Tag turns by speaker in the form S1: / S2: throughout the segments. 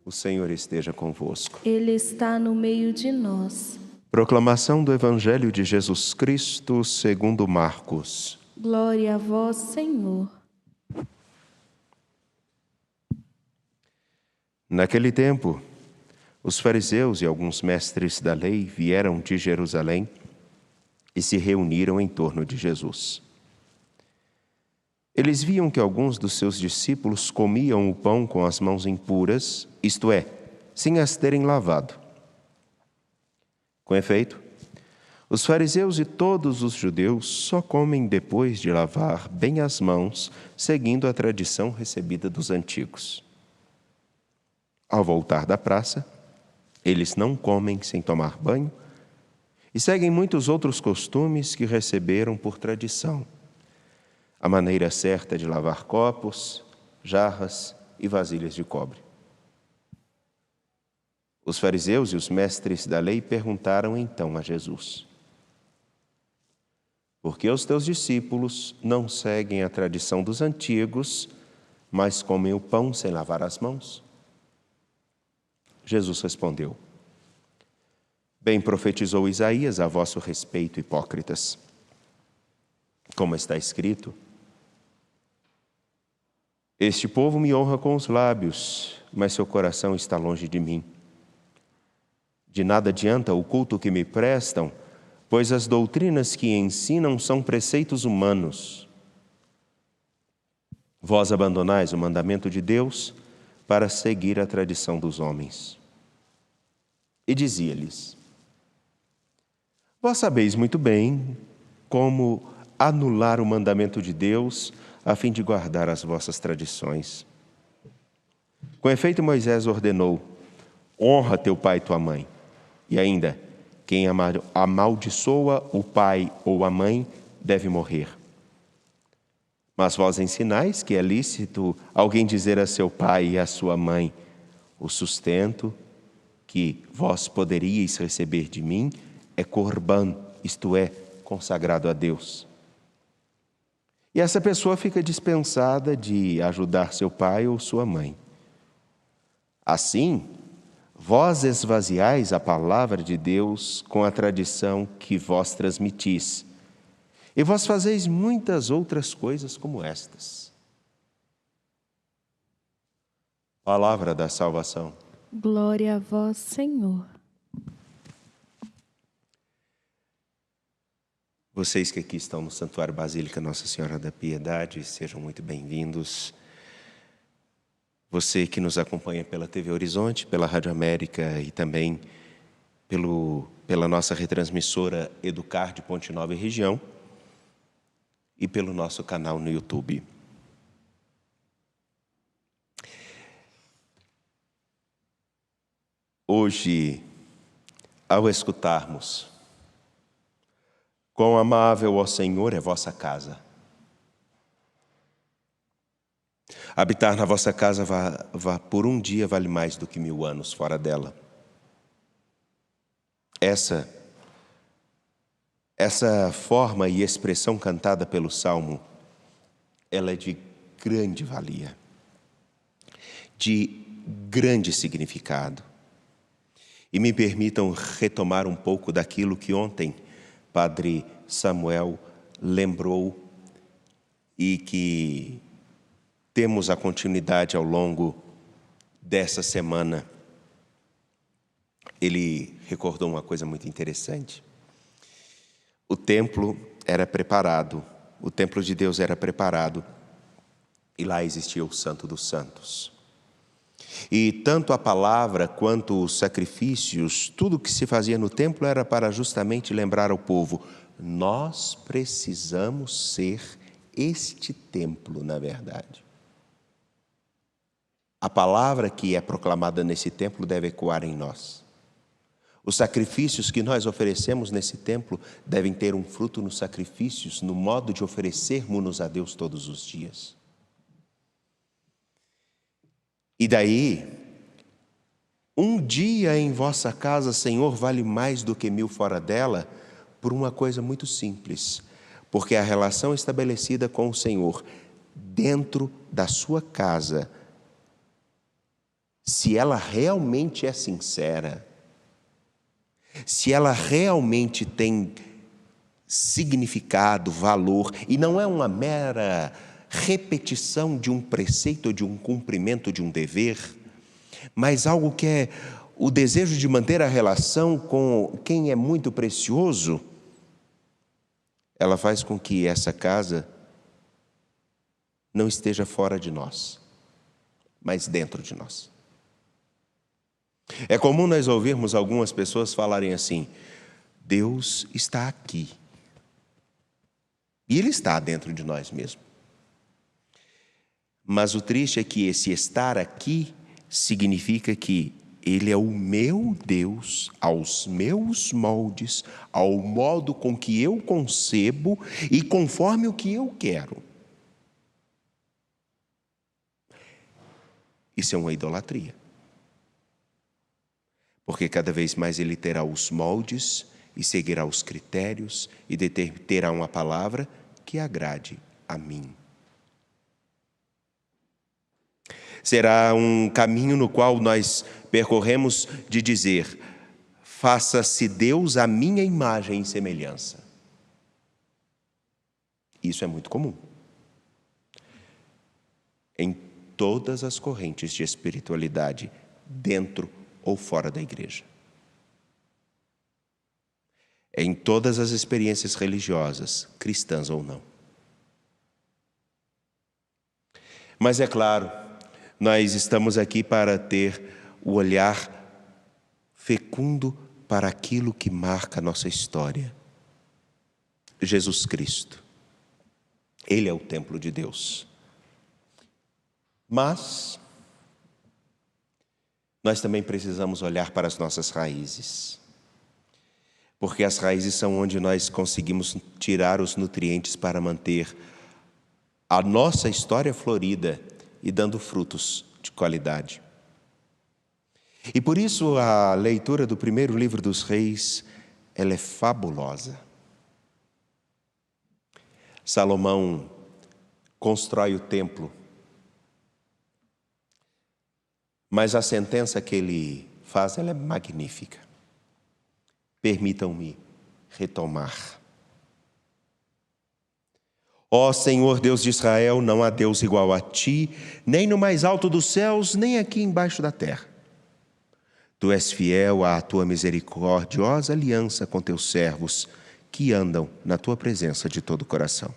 S1: O Senhor esteja convosco.
S2: Ele está no meio de nós.
S1: Proclamação do Evangelho de Jesus Cristo segundo Marcos.
S2: Glória a vós, Senhor.
S1: Naquele tempo, os fariseus e alguns mestres da lei vieram de Jerusalém e se reuniram em torno de Jesus. Eles viam que alguns dos seus discípulos comiam o pão com as mãos impuras, isto é, sem as terem lavado. Com efeito, os fariseus e todos os judeus só comem depois de lavar bem as mãos, seguindo a tradição recebida dos antigos. Ao voltar da praça, eles não comem sem tomar banho e seguem muitos outros costumes que receberam por tradição. A maneira certa de lavar copos, jarras e vasilhas de cobre. Os fariseus e os mestres da lei perguntaram então a Jesus: por que os teus discípulos não seguem a tradição dos antigos, mas comem o pão sem lavar as mãos? Jesus respondeu: bem profetizou Isaías a vosso respeito, hipócritas. Como está escrito: este povo me honra com os lábios, mas seu coração está longe de mim. De nada adianta o culto que me prestam, pois as doutrinas que ensinam são preceitos humanos. Vós abandonais o mandamento de Deus para seguir a tradição dos homens. E dizia-lhes: vós sabeis muito bem como anular o mandamento de Deus a fim de guardar as vossas tradições. Com efeito, Moisés ordenou: honra teu pai e tua mãe. E ainda, quem amaldiçoa o pai ou a mãe deve morrer. Mas vós ensinais que é lícito alguém dizer a seu pai e a sua mãe: o sustento que vós poderíeis receber de mim é corban, isto é, consagrado a Deus. E essa pessoa fica dispensada de ajudar seu pai ou sua mãe. Assim, vós esvaziais a palavra de Deus com a tradição que vós transmitis. E vós fazeis muitas outras coisas como estas. Palavra da salvação.
S2: Glória a vós, Senhor.
S1: Vocês que aqui estão no Santuário Basílica Nossa Senhora da Piedade, sejam muito bem-vindos. Você que nos acompanha pela TV Horizonte, pela Rádio América e também pela nossa retransmissora Educar de Ponte Nova e Região e pelo nosso canal no YouTube. Hoje, ao escutarmos: quão amável, ó Senhor, é vossa casa. Habitar na vossa casa por um dia vale mais do que 1000 anos fora dela. Essa forma e expressão cantada pelo Salmo, ela é de grande valia, de grande significado. E me permitam retomar um pouco daquilo que ontem Padre Samuel lembrou e que temos a continuidade ao longo dessa semana. Ele recordou uma coisa muito interessante. O templo era preparado, o templo de Deus era preparado e lá existia o Santo dos Santos. E tanto a palavra quanto os sacrifícios, tudo que se fazia no templo era para justamente lembrar ao povo: nós precisamos ser este templo, na verdade. A palavra que é proclamada nesse templo deve ecoar em nós. Os sacrifícios que nós oferecemos nesse templo devem ter um fruto nos sacrifícios, no modo de oferecermos-nos a Deus todos os dias. E daí, um dia em vossa casa, Senhor, vale mais do que 1000 fora dela, por uma coisa muito simples. Porque a relação estabelecida com o Senhor dentro da sua casa se ela realmente é sincera, se ela realmente tem significado, valor, e não é uma mera repetição de um preceito ou de um cumprimento de um dever, mas algo que é o desejo de manter a relação com quem é muito precioso, ela faz com que essa casa não esteja fora de nós, mas dentro de nós. É comum nós ouvirmos algumas pessoas falarem assim: Deus está aqui. E Ele está dentro de nós mesmo. Mas o triste é que esse estar aqui significa que Ele é o meu Deus, aos meus moldes, ao modo com que eu concebo e conforme o que eu quero. Isso é uma idolatria. Porque cada vez mais Ele terá os moldes e seguirá os critérios e terá uma palavra que agrade a mim. Será um caminho no qual nós percorremos de dizer: faça-se Deus a minha imagem e semelhança. Isso é muito comum em todas as correntes de espiritualidade, dentro ou fora da igreja. Em todas as experiências religiosas, cristãs ou não. Mas é claro, nós estamos aqui para ter o olhar fecundo para aquilo que marca a nossa história. Jesus Cristo. Ele é o templo de Deus. Mas nós também precisamos olhar para as nossas raízes. Porque as raízes são onde nós conseguimos tirar os nutrientes para manter a nossa história florida e dando frutos de qualidade. E por isso a leitura do primeiro livro dos Reis, ela é fabulosa. Salomão constrói o templo, mas a sentença que ele faz, ela é magnífica. Permitam-me retomar. Ó Senhor Deus de Israel, não há Deus igual a ti, nem no mais alto dos céus, nem aqui embaixo da terra. Tu és fiel à tua misericordiosa aliança com teus servos, que andam na tua presença de todo o coração.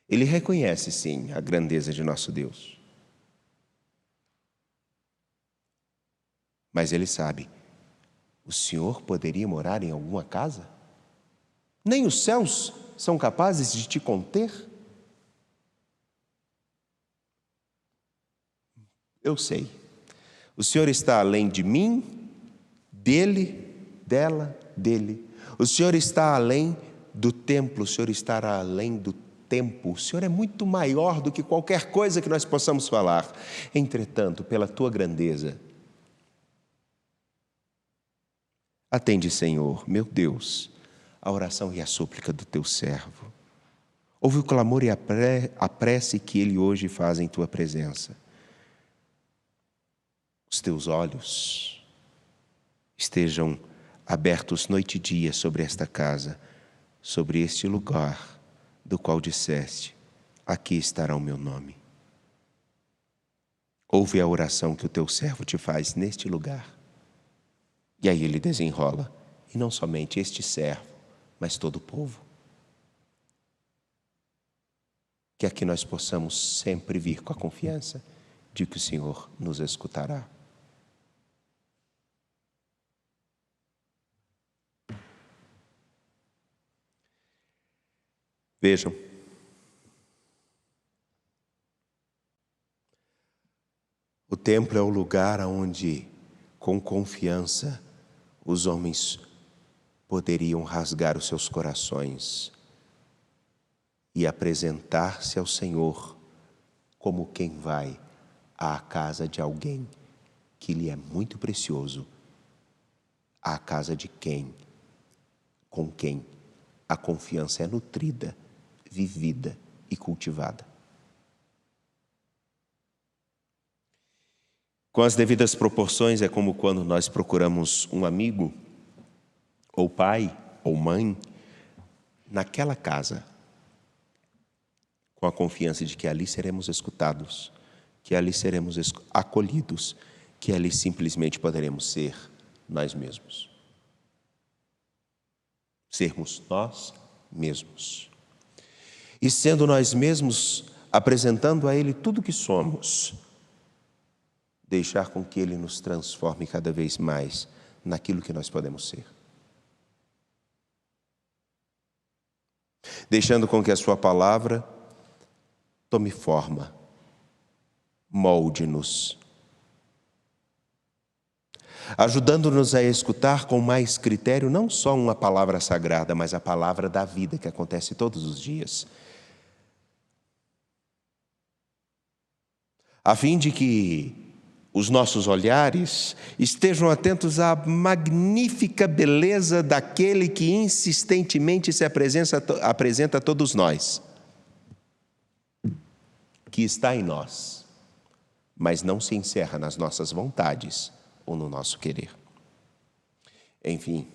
S1: Ele reconhece, sim, a grandeza de nosso Deus. Mas ele sabe, o Senhor poderia morar em alguma casa? Nem os céus são capazes de te conter? Eu sei. O Senhor está além de mim, dele, dela, dele. O Senhor está além do templo, o Senhor está além do tempo. O Senhor é muito maior do que qualquer coisa que nós possamos falar. Entretanto, pela tua grandeza, atende, Senhor, meu Deus, a oração e a súplica do teu servo. Ouve o clamor e a prece que ele hoje faz em tua presença. Os teus olhos estejam abertos noite e dia sobre esta casa, sobre este lugar do qual disseste: aqui estará o meu nome. Ouve a oração que o teu servo te faz neste lugar. E aí ele desenrola, e não somente este servo, mas todo o povo. Que aqui nós possamos sempre vir com a confiança de que o Senhor nos escutará. Vejam, o templo é o lugar onde, com confiança, os homens poderiam rasgar os seus corações e apresentar-se ao Senhor como quem vai à casa de alguém que lhe é muito precioso, à casa de quem, com quem a confiança é nutrida, vivida e cultivada. Com as devidas proporções, é como quando nós procuramos um amigo, ou pai, ou mãe, naquela casa, com a confiança de que ali seremos escutados, que ali seremos acolhidos, que ali simplesmente poderemos ser nós mesmos. Sermos nós mesmos. E sendo nós mesmos, apresentando a Ele tudo o que somos, deixar com que Ele nos transforme cada vez mais naquilo que nós podemos ser. Deixando com que a Sua palavra tome forma, molde-nos, ajudando-nos a escutar com mais critério não só uma palavra sagrada, mas a palavra da vida que acontece todos os dias. A fim de que os nossos olhares estejam atentos à magnífica beleza daquele que insistentemente se apresenta a todos nós, que está em nós, mas não se encerra nas nossas vontades ou no nosso querer. Enfim,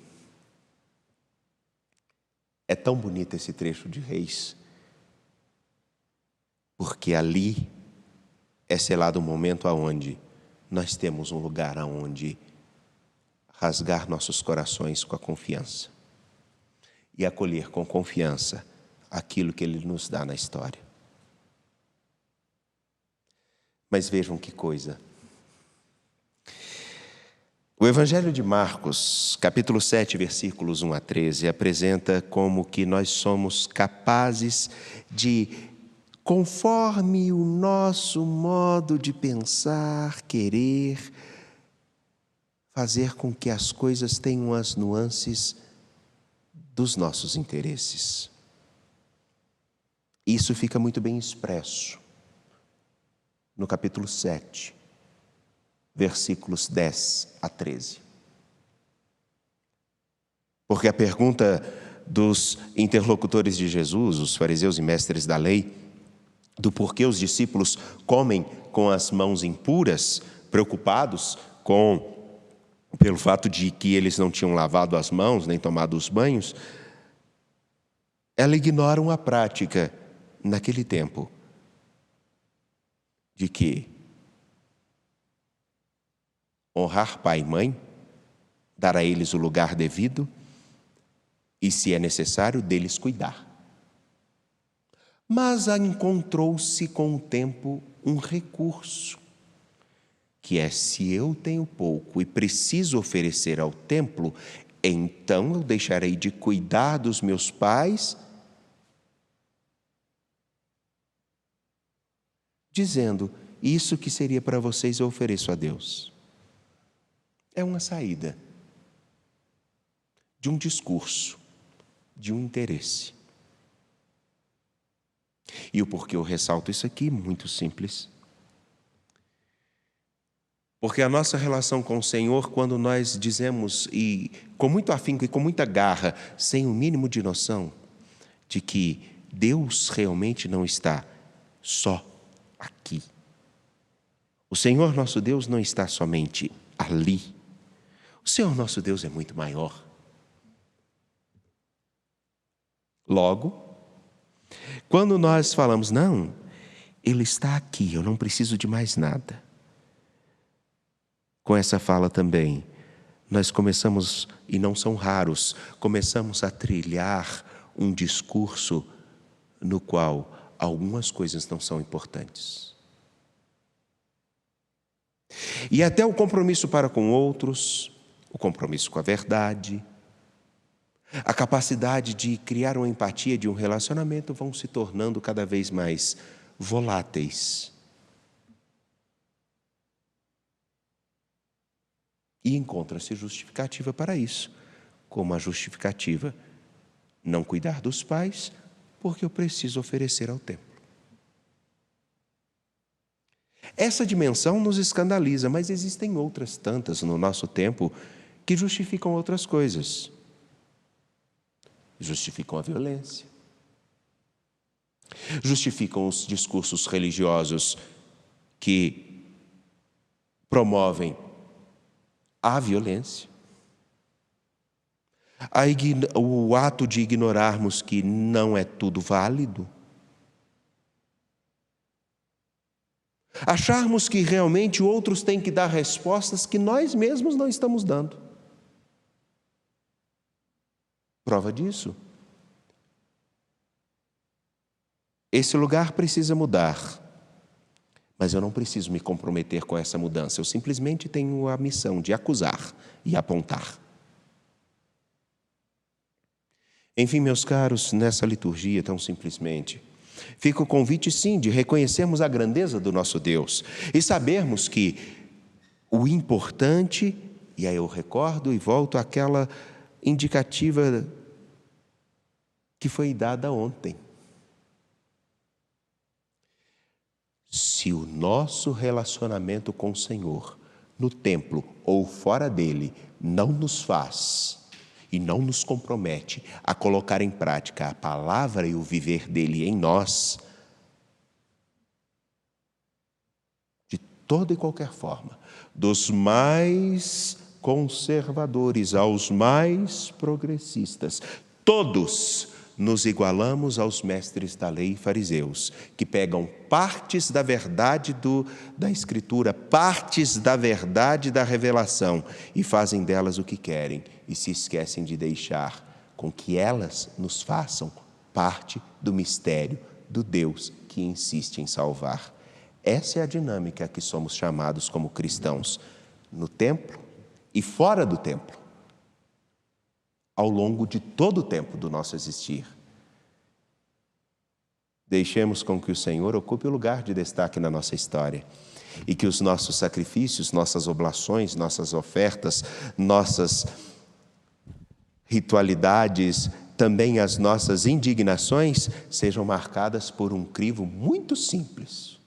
S1: é tão bonito esse trecho de Reis, porque ali é selado o momento aonde nós temos um lugar aonde rasgar nossos corações com a confiança e acolher com confiança aquilo que Ele nos dá na história. Mas vejam que coisa. O Evangelho de Marcos, capítulo 7, versículos 1 a 13, apresenta como que nós somos capazes de, conforme o nosso modo de pensar, querer, fazer com que as coisas tenham as nuances dos nossos interesses. Isso fica muito bem expresso no capítulo 7, versículos 10 a 13. Porque a pergunta dos interlocutores de Jesus, os fariseus e mestres da lei, do porquê os discípulos comem com as mãos impuras, preocupados pelo fato de que eles não tinham lavado as mãos, nem tomado os banhos, ela ignora uma prática naquele tempo de que honrar pai e mãe, dar a eles o lugar devido e, se é necessário, deles cuidar. Mas encontrou-se com o tempo um recurso, que é: se eu tenho pouco e preciso oferecer ao templo, então eu deixarei de cuidar dos meus pais, dizendo: isso que seria para vocês eu ofereço a Deus. É uma saída de um discurso, de um interesse. E o porquê eu ressalto isso aqui? Muito simples. Porque a nossa relação com o Senhor, quando nós dizemos, e com muito afinco e com muita garra, sem o mínimo de noção de que Deus realmente não está só aqui. O Senhor nosso Deus não está somente ali. O Senhor nosso Deus é muito maior. Logo, quando nós falamos, não, Ele está aqui, eu não preciso de mais nada. Com essa fala também, nós começamos, e não são raros, começamos a trilhar um discurso no qual algumas coisas não são importantes. E até o compromisso para com outros, o compromisso com a verdade, a capacidade de criar uma empatia de um relacionamento vão se tornando cada vez mais voláteis. E encontra-se justificativa para isso, como a justificativa: não cuidar dos pais, porque eu preciso oferecer ao templo. Essa dimensão nos escandaliza, mas existem outras tantas no nosso tempo que justificam outras coisas. Justificam a violência. Justificam os discursos religiosos que promovem a violência, o ato de ignorarmos que não é tudo válido, acharmos que realmente outros têm que dar respostas que nós mesmos não estamos dando. Prova disso. Esse lugar precisa mudar, mas eu não preciso me comprometer com essa mudança. Eu simplesmente tenho a missão de acusar e apontar. Enfim, meus caros, nessa liturgia, tão simplesmente, fica o convite, sim, de reconhecermos a grandeza do nosso Deus e sabermos que o importante, e aí eu recordo e volto àquela indicativa que foi dada ontem. Se o nosso relacionamento com o Senhor, no templo ou fora dele, não nos faz e não nos compromete a colocar em prática a palavra e o viver dele em nós, de toda e qualquer forma, dos mais conservadores aos mais progressistas, todos nos igualamos aos mestres da lei e fariseus, que pegam partes da verdade da Escritura, partes da verdade da revelação e fazem delas o que querem e se esquecem de deixar com que elas nos façam parte do mistério do Deus que insiste em salvar. Essa é a dinâmica a que somos chamados como cristãos, no templo e fora do templo, ao longo de todo o tempo do nosso existir. Deixemos com que o Senhor ocupe o lugar de destaque na nossa história e que os nossos sacrifícios, nossas oblações, nossas ofertas, nossas ritualidades, também as nossas indignações sejam marcadas por um crivo muito simples.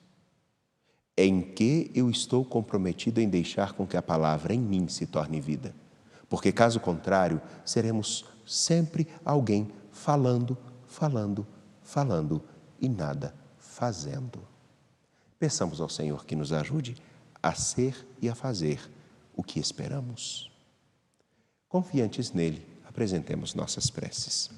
S1: Em que eu estou comprometido em deixar com que a palavra em mim se torne vida? Porque, caso contrário, seremos sempre alguém falando e nada fazendo. Peçamos ao Senhor que nos ajude a ser e a fazer o que esperamos. Confiantes nele, apresentemos nossas preces.